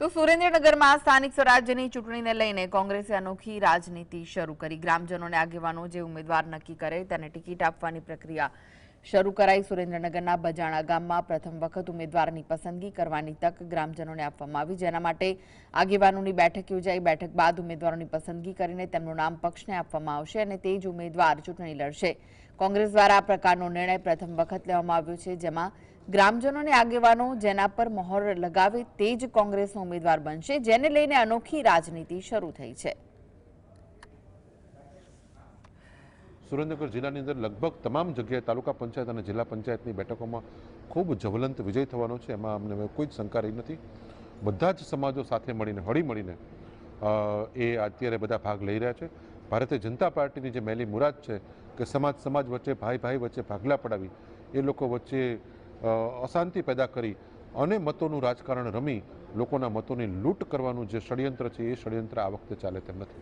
તો સુરેન્દ્રનગરમાં સ્થાનિક સ્વરાજ્યની ચૂંટણીને લઈને કોંગ્રેસે અનોખી રાજનીતિ શરૂ કરી। ગ્રામજનોને આગેવાનો જે ઉમેદવાર નક્કી કરે તેને ટિકિટ આપવાની પ્રક્રિયા શરૂ કરાઈ। સુરેન્દ્રનગરના બજાણા ગામમાં પ્રથમ વખત ઉમેદવારની પસંદગી કરવાની તક ગ્રામજનોને આપવામાં આવી, જેના માટે આગેવાનોની બેઠક યોજાઈ। બેઠક બાદ ઉમેદવારોની પસંદગી કરીને તેમનું નામ પક્ષને આપવામાં આવશે અને તે જ ઉમેદવાર ચૂંટણી લડશે। કોંગ્રેસ દ્વારા આ પ્રકારનો નિર્ણય પ્રથમ વખત લેવામાં આવ્યો છે, જેમાં ગ્રામજનોને આગેવાનો જેના પર મહોર લગાવે તે જ કોંગ્રેસનો ઉમેદવાર બનશે, જેને લઈને અનોખી રાજનીતિ શરૂ થઈ છે। સુરેન્દ્રનગર જિલ્લાની અંદર લગભગ તમામ જગ્યાએ તાલુકા પંચાયત અને જિલ્લા પંચાયતની બેઠકોમાં ખૂબ જ્વલંત વિજય થવાનો છે, એમાં અમને કોઈ જ શંકા રહી નથી। બધા જ સમાજો સાથે મળીને હળી મળીને એ અત્યારે બધા ભાગ લઈ રહ્યા છે। ભારતીય જનતા પાર્ટીની જે મેલી મુરાદ છે કે સમાજ વચ્ચે ભાઈ વચ્ચે ભાગલા પડાવી, એ લોકો વચ્ચે અશાંતિ પેદા કરી અને મતોનું રાજકારણ રમી લોકોના મતોની લૂંટ કરવાનું જે ષડયંત્ર છે, એ ષડયંત્ર આ વખતે ચાલે તેમ નથી।